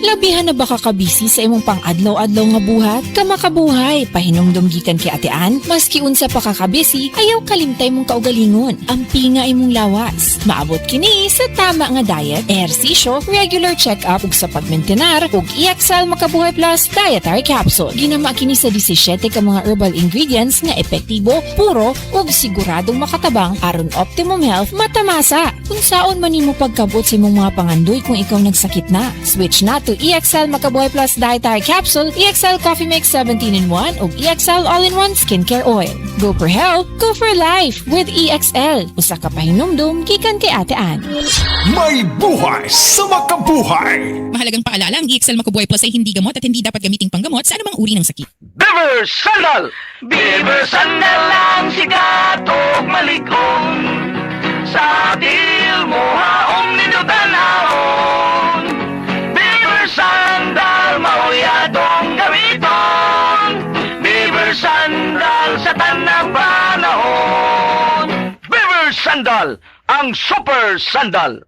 Labihan na baka kabisi sa imong pang-adlaw-adlaw nga buhat? Kamakabuhay, pahinumdum gikan kay Ate Ann, maski unsa pa kakabisi, ayaw kalimtay mong kaugalingon. Ampi nga imong lawas. Maabot kini sa tama nga diet, ehersisyo, regular check-up ug sa pagmentenar ug EXL Makabuhay Plus Dietary Capsule. Ginama kini sa 17 ka mga herbal ingredients nga epektibo, puro ug siguradong makatabang aron optimum health matamasa. Kung saon man nimo pagkabot sa imong mga pangandoy kung ikaw nagsakit na, switch na to EXL Makabuhay Plus Dietary Capsule, EXL Coffee Mix 17-in-1 ug EXL All-in-1 Skincare Oil. Go for health, go for life with EXL. Usa ka pahinumdum gikan kay Ate Ann. May buhay sa makabuhay! Mahalagang paalala, ang EXL Makabuhay Plus ay hindi gamot at hindi dapat gamiting panggamot sa anumang uri ng sakit. Beaver Sandal! Beaver Sandal ang sikat o malikong sa dil mo haong ninutanahon. Beaver Sandal, mauyadong gamiton. Beaver Sandal sa tanang panahon. Beaver Sandal, ang super sandal.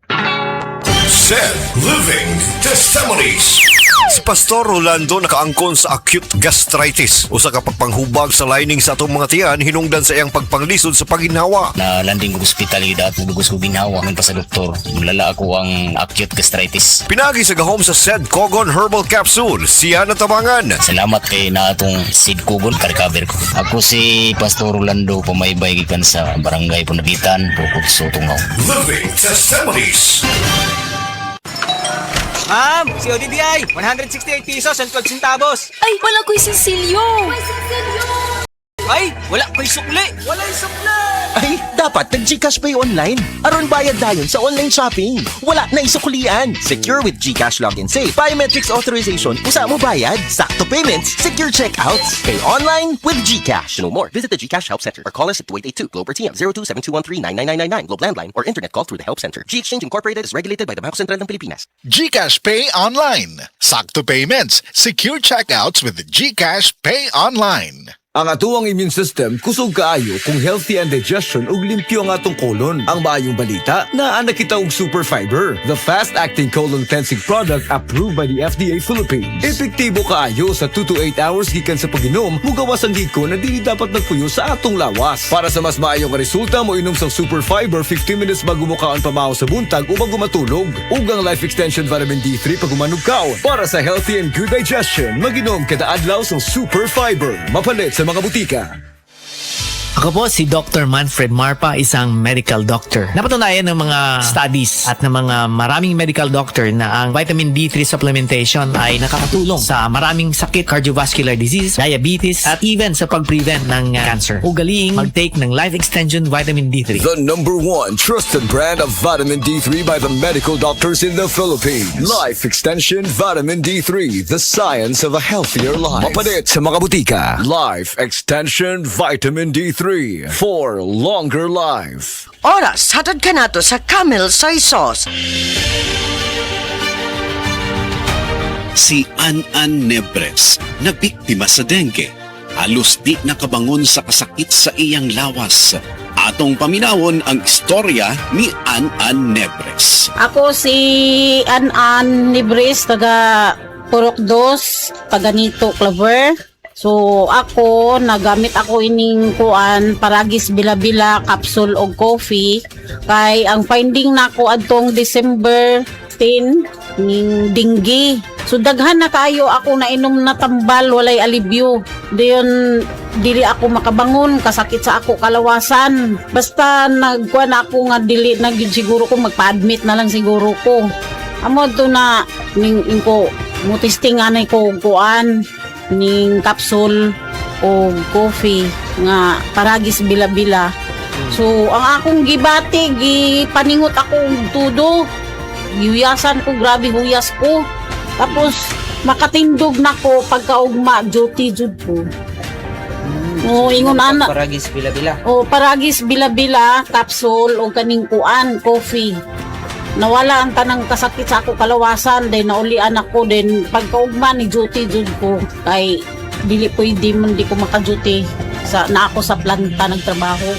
Sed Living Testimonies. Si Pastor Rolando nakaangkon sa acute gastritis. Usa ka pagpanghubag sa lining sa atong mga tiyan hinungdan sa iyang pagpanglisod sa paginhawa. Na landing ko ospitalidad, nagugos ko ginawa man pa sa doktor. Mulala ako ang acute gastritis. Pinagi sa gahom sa Sed Kogon Herbal Capsule. Siya natabangan. Salamat kay na atong Sid Kugon, ka-recover ko. Ako si Pastor Rolando, pamaybay gikan sa Barangay Punagitan, Bukod sa Tungaw. Living Testimonies. Ma'am, si ODDI, 168 pesos and 12 centavos. Ay, wala ko'y sinsilyo! Ay, wala ko'y sukli. Wala'y sukli. Ay, dapat nag-GCash Pay online. Aron bayad dayon sa online shopping. Wala na isuklian. Secure with GCash Login Safe. Biometrics authorization. Usa mo bayad. Sakto payments. Secure checkouts. Pay online with GCash. To know more, visit the GCash Help Center or call us at 2882 Globe or TM 0272139999 Globe Landline or internet call through the Help Center. G-Exchange Incorporated is regulated by the Bangko Sentral ng Pilipinas. GCash Pay Online. Sakto payments. Secure checkouts with GCash Pay Online. Ang atuang immune system kusog kaayo kung healthy ang digestion ug limpyo ang atong colon. Ang maayong balita, naa na kita og Super Fiber, the fast-acting colon cleansing product approved by the FDA Philippines. Epektibo kaayo sa 2 to 8 hours gikan sa pag-inom, mugawas ang giko na dili dapat nagpuyo sa atong lawas. Para sa mas maayong resulta mo inom sa Super Fiber 15 minutes bago mo kaon pamahaw sa buntag o bago matulog. Ug ang Life Extension Vitamin D3 pag umanog kaon. Para sa healthy and good digestion, mag-inom kada adlaw sa Super Fiber. Mapalit sa mga butika. Ako po si Dr. Manfred Marpa, isang medical doctor. Napatunayan ng mga studies at ng mga maraming medical doctor na ang vitamin D3 supplementation ay nakakatulong sa maraming sakit, cardiovascular disease, diabetes, at even sa pag-prevent ng cancer. Ugaling mag-take ng Life Extension Vitamin D3. The #1 trusted brand of vitamin D3 by the medical doctors in the Philippines. Life Extension Vitamin D3, the science of a healthier life. Mapalit sa mga butika. Life Extension Vitamin D3 for longer life. Oras, hatod ka nato sa Camel Soy Sauce. Si An Nebres, nabiktima sa dengue. Halos di nakabangon sa kasakit sa iyang lawas. Atong paminawon ang istorya ni An Nebres. Ako si An Nebres, taga Purok 2, taga Nito, Claver. So ako nagamit ako ining kuan paragis bila-bila capsule og coffee kay ang finding nako adtong December 10 ning dengue. So daghan na kayo ako nainom na tambal walay alibyo. Diyon dili ako makabangon kasakit sa ako kalawasan. Basta nagkuan ako nga dili na gyud siguro ko magpa-admit na lang siguro ko. Amo to na ning ko mo testing anay ko kuan ning capsule o coffee nga paragis bila-bila. So ang akong gibati gipaningot ako tudo, gihuyasan ko, grabe huyas ko, tapos makatindog nako pagkaugma duty jud ko. O ingon ana Paragis bila-bila. o paragis bila-bila capsule o kaning kuan coffee. Nawala ang tanang kasakit sa ako kalawasan, then naulian ako, then pagkaugma ni duty jud ko kay dili pwede man di ko maka-duty sa na ako sa planta nagtrabaho.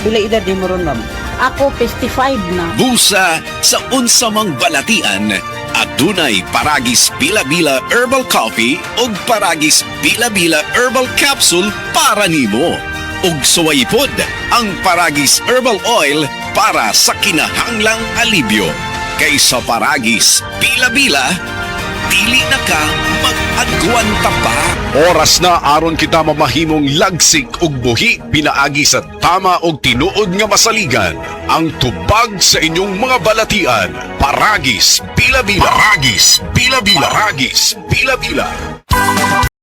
Bila edad di mo ron, ma'am? Ako 55 na. Busa sa unsamang balatian, Adunay Paragis Bila-Bila Herbal Coffee ug Paragis Bila-Bila Herbal Capsule para nimo. Ug suwaypod ang Paragis Herbal Oil para sa kinahanglang alibyo. Kaysa Paragis Bila-Bila, dili na ka mag-agwanta pa. Oras na aron kita mamahimong lagsik ug buhi pinaagi sa tama ug tinuod nga masaligan. Ang tubag sa inyong mga balatian. Paragis Bila-Bila. Paragis Bila-Bila. Paragis Bila-Bila.